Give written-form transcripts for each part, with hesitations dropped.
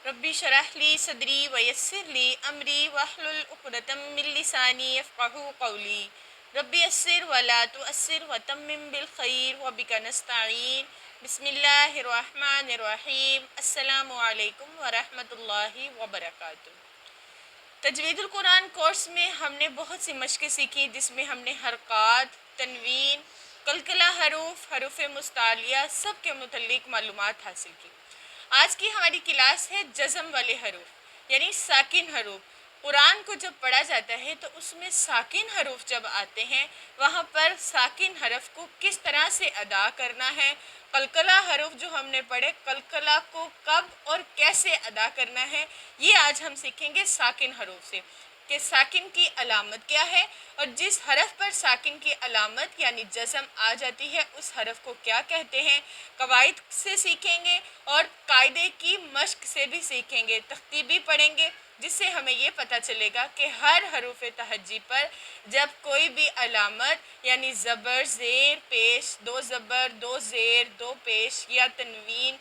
रब्बी शरह ली सदरी वयस्सिर ली अमरी वहलुल उक़दतम मिन लिसानी यफ़क़हू क़ौली रब्बी यस्सिर वला तुअस्सिर वतम्मिम बिल खैर व बिका नस्तईन बिस्मिल्लाहिर रहमानिर रहीम अस्सलामु अलैकुम व रहमतुल्लाहि व बरकातुहू। तजवीदुल कुरान कोर्स में हमने बहुत सी मशक़ें सीखी जिसमें हमने हरक़ात, तनवीन, कलकला हरूफ, हरूफ मुस्तालिया सब के मुतल्लिक़ मालूमात हासिल की। आज की हमारी क्लास है जज़म वाले हरूफ यानी साकिन हरूफ। कुरान को जब पढ़ा जाता है तो उसमें साकिन हरूफ जब आते हैं वहाँ पर साकिन हरफ को किस तरह से अदा करना है, कलकला हरूफ जो हमने पढ़े कलकला को कब और कैसे अदा करना है, ये आज हम सीखेंगे साकिन हरूफ से कि साकिन की अलामत क्या है और जिस हरफ पर साकिन की अलामत यानी जज़म आ जाती है उस हरफ को क्या कहते हैं। कवायद से सीखेंगे और कायदे की मश्क से भी सीखेंगे, तख्तीबी पढ़ेंगे जिससे हमें ये पता चलेगा कि हर हरूफ तहज्जी पर जब कोई भी अलामत यानी ज़बर, ज़ेर, पेश, दो ज़बर, दो ज़ेर, दो पेश या तनवीन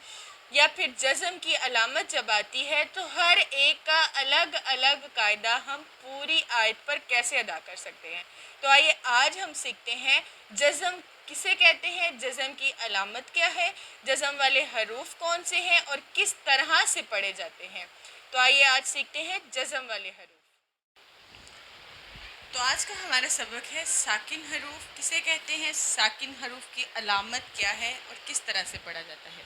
या फिर जज़म की अलामत जब आती है तो हर एक का अलग अलग कायदा हम पूरी आयत पर कैसे अदा कर सकते हैं। तो आइए आज हम सीखते हैं जज़म किसे कहते हैं, जज़म की अलामत क्या है, जज़म वाले हरूफ कौन से हैं और किस तरह से पढ़े जाते हैं। तो आइए आज सीखते हैं जज़म वाले हरूफ। तो आज का हमारा सबक है साकिन हरूफ किसे कहते हैं, साकिन हरूफ की अलामत क्या है और किस तरह से पढ़ा जाता है।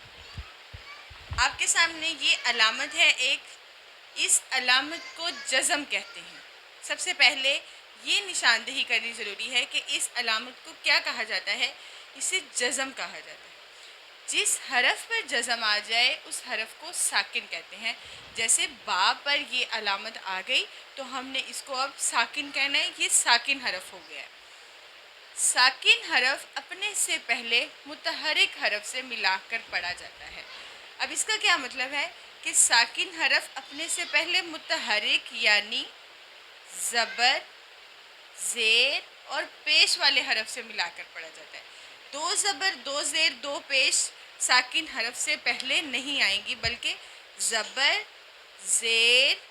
आपके सामने ये अलामत है एक, इस अलामत को जज़म कहते हैं। सबसे पहले ये निशानदेही करनी ज़रूरी है कि इस अलामत को क्या कहा जाता है, इसे जज़म कहा जाता है। जिस हरफ पर जज़म आ जाए उस हरफ को साकिन कहते हैं। जैसे बा पर ये अलामत आ गई तो हमने इसको अब साकिन कहना है, ये साकिन हरफ हो गया है। साकिन हरफ अपने से पहले मुतहरिक हरफ से मिलाकर पढ़ा जाता है। अब इसका क्या मतलब है कि साकिन हरफ अपने से पहले मुतहरिक यानी ज़बर, ज़ेर और पेश वाले हरफ से मिलाकर पढ़ा जाता है। दो ज़बर, दो ज़ेर, दो पेश साकिन हरफ से पहले नहीं आएंगी बल्कि ज़बर, ज़ेर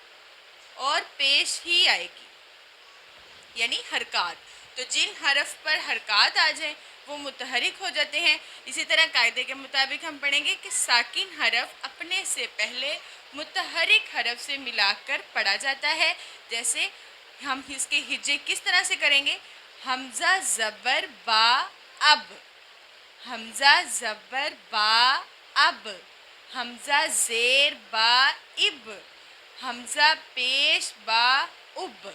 और पेश ही आएगी यानी हरकात। तो जिन हरफ पर हरकात आ जाए वो मुतहरिक हो जाते हैं। इसी तरह कायदे के मुताबिक हम पढ़ेंगे कि साकिन हरफ अपने से पहले मुतहरिक हरफ से मिलाकर पढ़ा जाता है। जैसे हम इसके हिज्जे किस तरह से करेंगे, हमज़ा ज़बर बा अब, हमज़ा ज़बर बा अब, हमज़ा ज़ेर बा इब, हमज़ा पेश बा उब।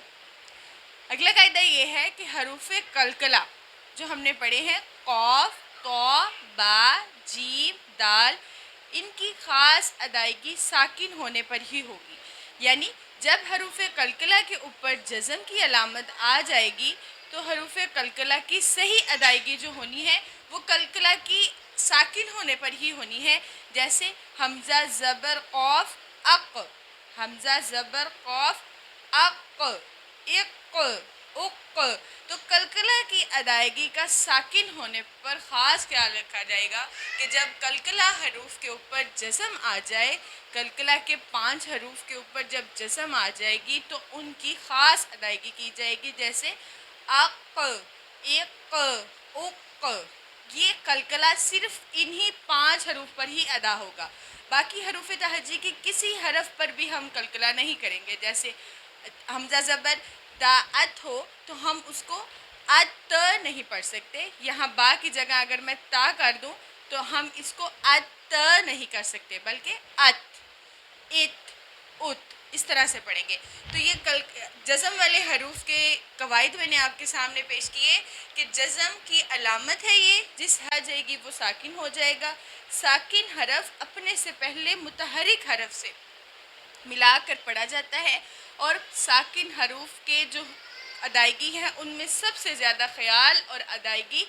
अगला कायदा ये है कि हरूफ कलकला जो हमने पढ़े हैं कौफ, तो, बा, जीम, दाल, इनकी ख़ास अदायगी साकिन होने पर ही होगी। यानी जब हरूफ कलकला के ऊपर जज़म की अलामत आ जाएगी तो हरूफ कलकला की सही अदायगी जो होनी है वो कलकला की साकिन होने पर ही होनी है। जैसे हमज़ा ज़बर कौफ अक, हमज़ा ज़बर कौफ अक, इक, उक। तो कलकला की अदायगी का साकिन होने पर ख़ास ख्याल रखा जाएगा कि जब कलकला हरूफ के ऊपर जज़म आ जाए, कलकला के 5 हरूफ के ऊपर जब जज़म आ जाएगी तो उनकी ख़ास अदायगी की जाएगी। जैसे अक, इक, उक। ये कलकला सिर्फ इन्हीं 5 हरूफ पर ही अदा होगा, बाकी हरूफ तहज्जी की किसी हरफ पर भी हम कलकला नहीं करेंगे। जैसे हमज़ा ज़बर दाअत हो तो हम उसको अत नहीं पढ़ सकते, यहाँ बा की जगह अगर मैं ता कर दूँ तो हम इसको अत नहीं कर सकते बल्कि अत, इत, उत इस तरह से पढ़ेंगे। तो ये जज़म वाले हरूफ के कवायद मैंने आपके सामने पेश किए कि जज़म की अलामत है ये, जिस आ जाएगी वो साकिन हो जाएगा। साकिन हरफ अपने से पहले मुतहरिक हरफ से मिलाकर पढ़ा जाता है और साकिन हरूफ के जो अदायगी है उनमें सबसे ज़्यादा ख्याल और अदायगी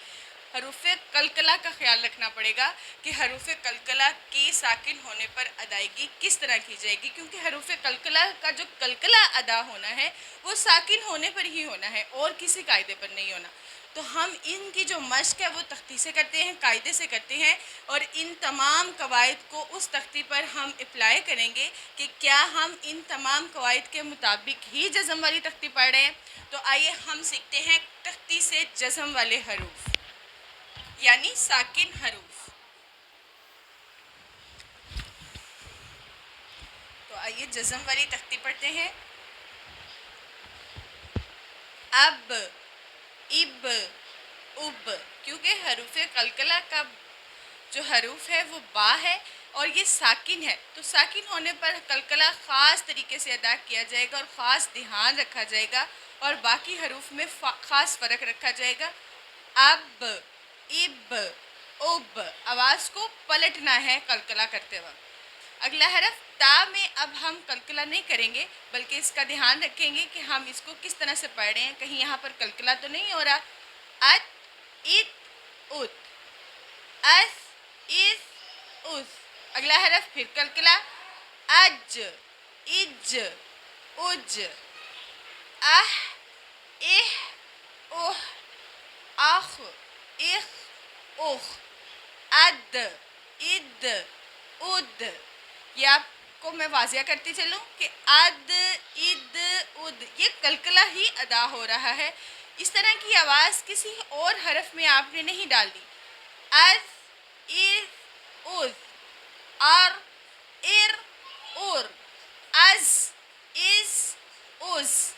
हरूफ कलकला का ख्याल रखना पड़ेगा कि हरूफ कलकला की साकिन होने पर अदायगी किस तरह की जाएगी, क्योंकि हरूफ कलकला का जो कलकला अदा होना है वो साकिन होने पर ही होना है और किसी कायदे पर नहीं होना। تو ہم ان کی جو مشق ہے وہ تختی سے کرتے ہیں، قاعدے سے کرتے ہیں، اور ان تمام قواعد کو اس تختی پر ہم اپلائی کریں گے کہ کیا ہم ان تمام قواعد کے مطابق ہی جزم والی تختی پڑھ رہے ہیں۔ تو آئیے ہم سیکھتے ہیں تختی سے جزم والے حروف، یعنی ساکن حروف۔ تو آئیے جزم والی تختی پڑھتے ہیں۔ اب، اب، اب، کیونکہ حروف قلقلہ کا جو حروف ہے وہ با ہے اور یہ ساکن ہے، تو ساکن ہونے پر قلقلہ خاص طریقے سے ادا کیا جائے گا اور خاص دھیان رکھا جائے گا، اور باقی حروف میں خاص فرق رکھا جائے گا۔ اب، اب، اب، آواز کو پلٹنا ہے قلقلہ کرتے وقت۔ اگلا حرف تا میں اب ہم قلقلہ نہیں کریں گے، بلکہ اس کا دھیان رکھیں گے کہ ہم اس کو کس طرح سے پڑھ رہے ہیں، کہیں یہاں پر قلقلہ تو نہیں ہو رہا۔ ات، ات، ات، اس، اس، اس۔ اگلا حرف پھر قلقلہ، اج، اج، اج، اح، اح، اح، اخ، اخ، اخ، اد، اد، اد۔ یہ آپ کو میں واضح کرتی چلوں کہ اد، اد، اد، یہ قلقلہ ہی ادا ہو رہا ہے۔ اس طرح کی آواز کسی اور حرف میں آپ نے نہیں ڈال دی۔ از، از، از، ار، ار، ار، از، از، از،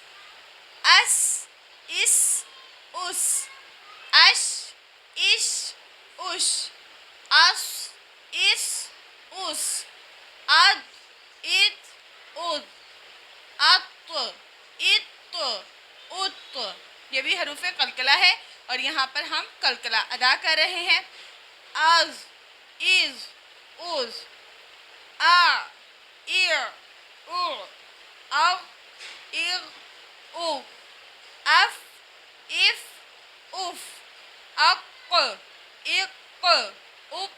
اس، اس، اس، اش، اش، اش، اس، اس، اس، اد، ات، اد، ات، ات، ات۔ یہ بھی حروف قلقلہ ہے اور یہاں پر ہم قلقلہ ادا کر رہے ہیں۔ از، از، از، آ، ایر، او، او، ایر، او، اف، اف، اف، اق، اق، اق، اک،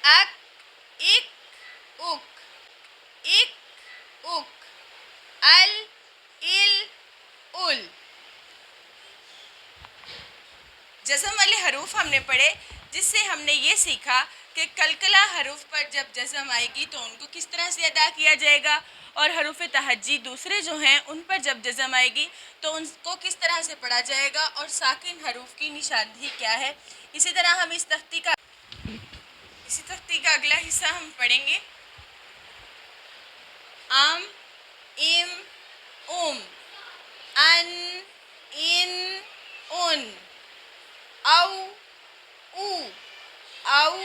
اک، اک، اک، اک، ال، ال، ال۔ جزم والے حروف ہم نے پڑھے، جس سے ہم نے یہ سیکھا کہ قلقلہ حروف پر جب جزم آئے گی تو ان کو کس طرح سے ادا کیا جائے گا، اور حروف تہجی دوسرے جو ہیں ان پر جب جزم آئے گی تو ان کو کس طرح سے پڑھا جائے گا، اور ساکن حروف کی نشاندہی کیا ہے۔ اسی طرح ہم اس تختی کا اگلا حصہ ہم پڑھیں گے۔ ام، ام، ام، ان، ان، ان، او، او، او،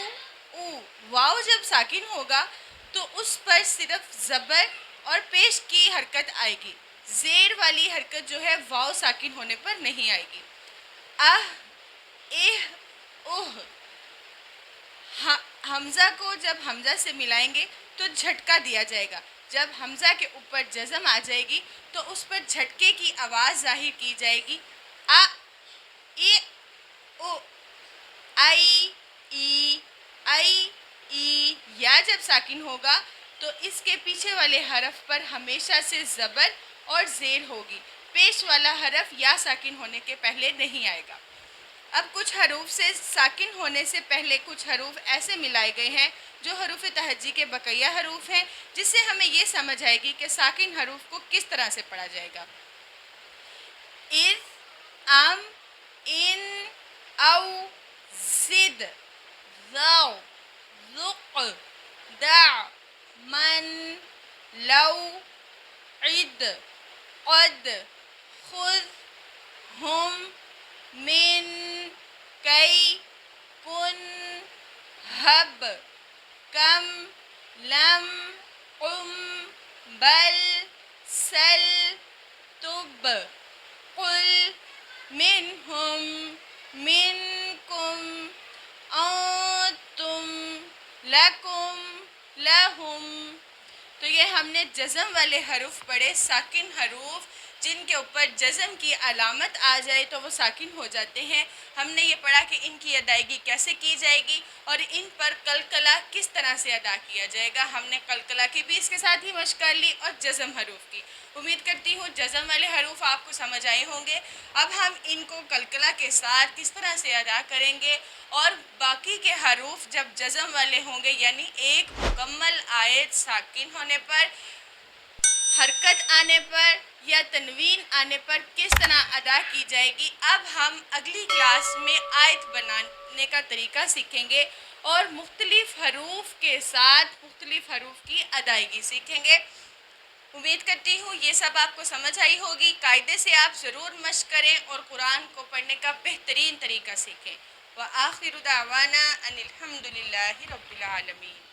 او۔ واو جب ساکن ہوگا تو اس پر صرف زبر اور پیش کی حرکت آئے گی، زیر والی حرکت جو ہے واو ساکن ہونے پر نہیں آئے گی۔ اہ، اہ، اوہ۔ حمزہ کو جب حمزہ سے ملائیں گے تو جھٹکا دیا جائے گا، جب حمزہ کے اوپر جزم آ جائے گی تو اس پر جھٹکے کی آواز ظاہر کی جائے گی۔ آ، ای، او، آئی، ای، آئی، ای۔ یا جب ساکن ہوگا تو اس کے پیچھے والے حرف پر ہمیشہ سے زبر اور زیر ہوگی، پیش والا حرف یا ساکن ہونے کے پہلے نہیں آئے گا۔ اب کچھ حروف سے ساکن ہونے سے پہلے کچھ حروف ایسے ملائے گئے ہیں جو حروف تہجی کے بقیہ حروف ہیں، جس سے ہمیں یہ سمجھ آئے گی کہ ساکن حروف کو کس طرح سے پڑھا جائے گا۔ اذ، ام، ان، او، زد، ذو، ذق، دع، من، لو، عد، قد، خذ، ہم، من، کی، کن، ہب، کم، لم، قم، بل، سل، تب، قل، منہم، منکم، انتم، لکم، لہم۔ تو یہ ہم نے جزم والے حروف پڑھے، ساکن حروف جن کے اوپر جزم کی علامت آ جائے تو وہ ساکن ہو جاتے ہیں۔ ہم نے یہ پڑھا کہ ان کی ادائیگی کیسے کی جائے گی اور ان پر قلقلہ کس طرح سے ادا کیا جائے گا۔ ہم نے قلقلہ کی بھی اس کے ساتھ ہی مشق کر لی اور جزم حروف کی۔ امید کرتی ہوں جزم والے حروف آپ کو سمجھ آئے ہوں گے۔ اب ہم ان کو قلقلہ کے ساتھ کس طرح سے ادا کریں گے اور باقی کے حروف جب جزم والے ہوں گے یعنی ایک مکمل آیت ساکن ہونے پر، حرکت آنے پر یا تنوین آنے پر کس طرح ادا کی جائے گی، اب ہم اگلی کلاس میں آیت بنانے کا طریقہ سیکھیں گے اور مختلف حروف کے ساتھ مختلف حروف کی ادائیگی سیکھیں گے۔ امید کرتی ہوں یہ سب آپ کو سمجھ آئی ہوگی۔ قاعدے سے آپ ضرور مشق کریں اور قرآن کو پڑھنے کا بہترین طریقہ سیکھیں۔ وآخر دعوانا ان الحمد للہ رب العالمین۔